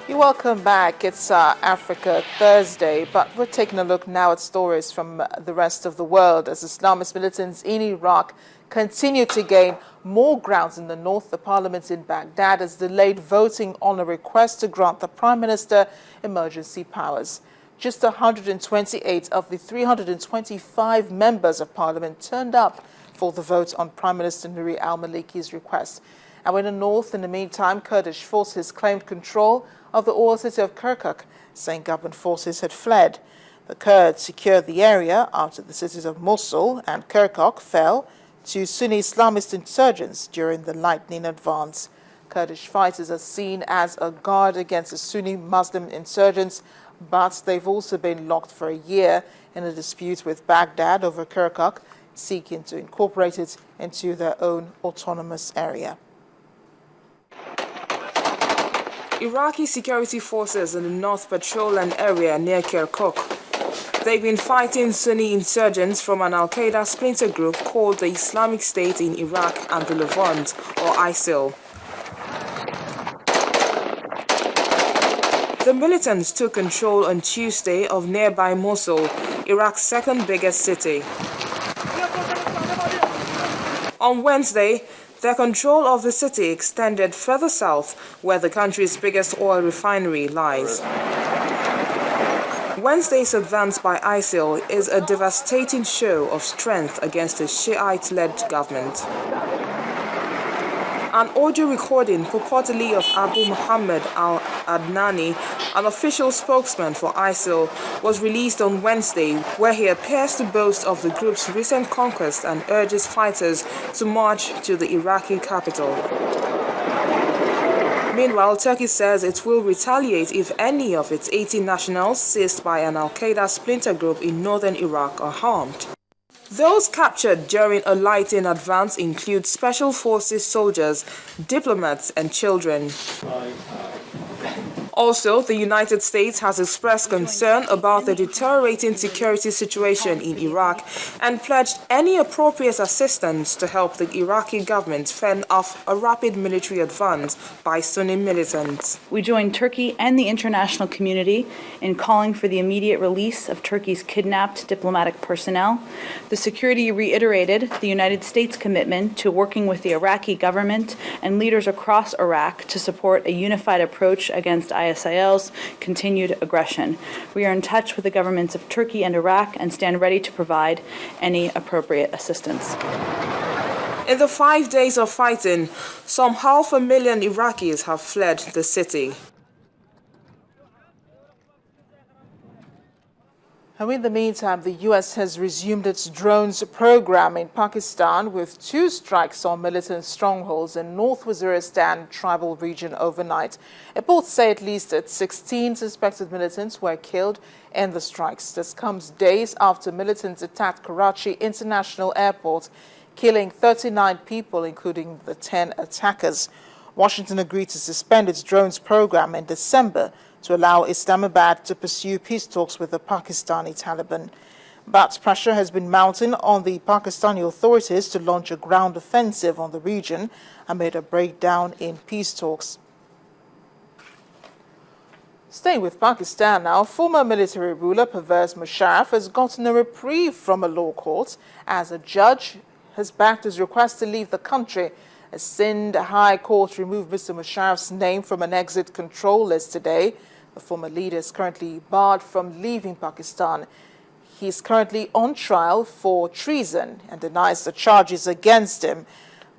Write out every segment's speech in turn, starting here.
You're welcome back. It's Africa Thursday, but we're taking a look now at stories from the rest of the world as Islamist militants in Iraq continue to gain more grounds in the north. The parliament in Baghdad has delayed voting on a request to grant the prime minister emergency powers. Just 128 of the 325 members of parliament turned up for the vote on Prime Minister Nouri al-Maliki's request. And in the north, in the meantime, Kurdish forces claimed control of the oil city of Kirkuk, saying government forces had fled. The Kurds secured the area after the cities of Mosul and Kirkuk fell to Sunni Islamist insurgents during the lightning advance. Kurdish fighters are seen as a guard against the Sunni Muslim insurgents, but they've also been locked for a year in a dispute with Baghdad over Kirkuk, seeking to incorporate it into their own autonomous area. Iraqi security forces in the North patrol an area near Kirkuk. They've been fighting Sunni insurgents from an al-Qaeda splinter group called the Islamic State in Iraq and the Levant, or ISIL. The militants took control on Tuesday of nearby Mosul, Iraq's second biggest city. On Wednesday, their control of the city extended further south, where the country's biggest oil refinery lies. Wednesday's advance by ISIL is a devastating show of strength against the Shiite-led government. An audio recording purportedly of Abu Muhammad al-Adnani, an official spokesman for ISIL, was released on Wednesday, where he appears to boast of the group's recent conquest and urges fighters to march to the Iraqi capital. Meanwhile, Turkey says it will retaliate if any of its 80 nationals seized by an al-Qaeda splinter group in northern Iraq are harmed. Those captured during a lightning advance include special forces soldiers, diplomats, and children. Also, the United States has expressed concern about the deteriorating security situation in Iraq and pledged any appropriate assistance to help the Iraqi government fend off a rapid military advance by Sunni militants. We join Turkey and the international community in calling for the immediate release of Turkey's kidnapped diplomatic personnel. The security reiterated the United States' commitment to working with the Iraqi government and leaders across Iraq to support a unified approach against ISIL's continued aggression. We are in touch with the governments of Turkey and Iraq and stand ready to provide any appropriate assistance. In the 5 days of fighting, some 500,000 Iraqis have fled the city. And in the meantime, the U.S. has resumed its drones program in Pakistan with 2 strikes on militant strongholds in North Waziristan tribal region overnight. Reports say at least 16 suspected militants were killed in the strikes. This comes days after militants attacked Karachi International Airport, killing 39 people, including the 10 attackers. Washington agreed to suspend its drones program in December to allow Islamabad to pursue peace talks with the Pakistani Taliban. But pressure has been mounting on the Pakistani authorities to launch a ground offensive on the region amid a breakdown in peace talks. Staying with Pakistan now, former military ruler Pervez Musharraf has gotten a reprieve from a law court as a judge has backed his request to leave the country. A Sindh High Court removed Mr. Musharraf's name from an exit control list today. The former leader is currently barred from leaving Pakistan. He is currently on trial for treason and denies the charges against him.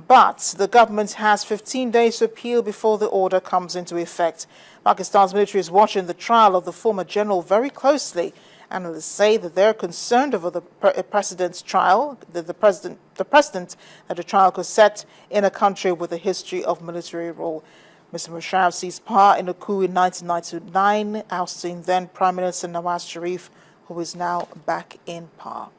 But the government has 15 days to appeal before the order comes into effect. Pakistan's military is watching the trial of the former general very closely. Analysts say that they're concerned over the precedent that the precedent that a trial could set in a country with a history of military rule. Mr. Musharraf seized power in a coup in 1999, ousting then Prime Minister Nawaz Sharif, who is now back in power.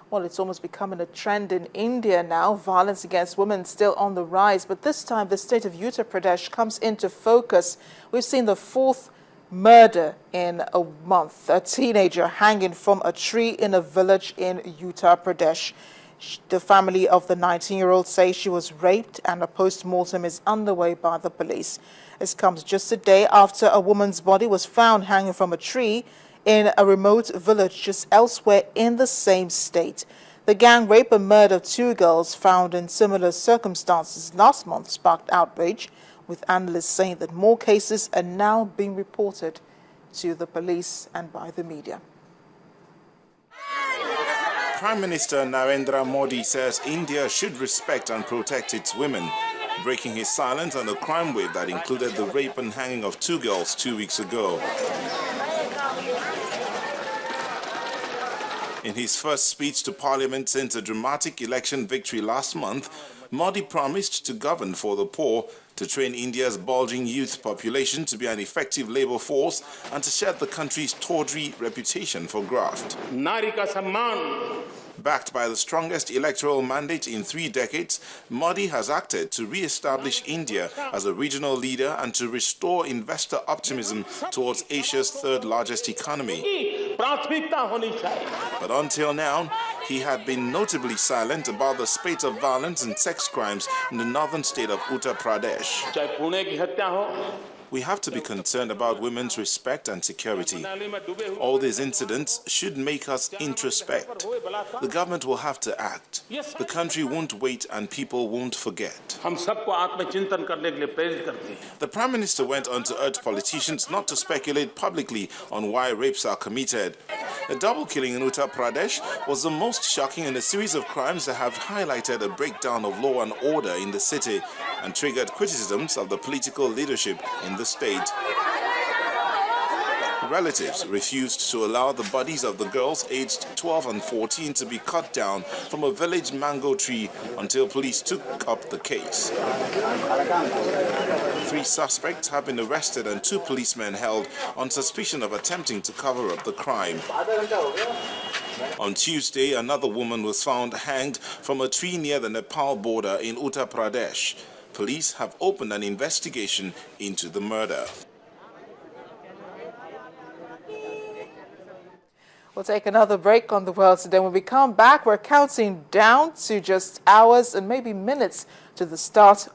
Well, it's almost becoming a trend in India now. Violence against women still on the rise, but this time the state of Uttar Pradesh comes into focus. We've seen the 4th murder in a month. A teenager hanging from a tree in a village in Uttar Pradesh. The family of the 19-year-old say she was raped and a post-mortem is underway by the police. This comes just a day after a woman's body was found hanging from a tree in a remote village just elsewhere in the same state. The gang rape and murder of two girls found in similar circumstances last month sparked outrage, with analysts saying that more cases are now being reported to the police and by the media. Prime Minister Narendra Modi says India should respect and protect its women, breaking his silence on the crime wave that included the rape and hanging of two girls 2 weeks ago. In his first speech to Parliament since a dramatic election victory last month, Modi promised to govern for the poor, to train India's bulging youth population to be an effective labor force, and to shed the country's tawdry reputation for graft. Backed by the strongest electoral mandate in 3 decades, Modi has acted to re-establish India as a regional leader and to restore investor optimism towards Asia's third largest economy. But until now, he had been notably silent about the spate of violence and sex crimes in the northern state of Uttar Pradesh. We have to be concerned about women's respect and security. All these incidents should make us introspect. The government will have to act. The country won't wait and people won't forget. The Prime Minister went on to urge politicians not to speculate publicly on why rapes are committed. A double killing in Uttar Pradesh was the most shocking in a series of crimes that have highlighted a breakdown of law and order in the city and triggered criticisms of the political leadership in the state. Relatives refused to allow the bodies of the girls aged 12 and 14 to be cut down from a village mango tree until police took up the case. 3 suspects have been arrested and 2 policemen held on suspicion of attempting to cover up the crime. On Tuesday, another woman was found hanged from a tree near the Nepal border in Uttar Pradesh. Police have opened an investigation into the murder. We'll take another break on the World Today. When we come back, we're counting down to just hours and maybe minutes to the start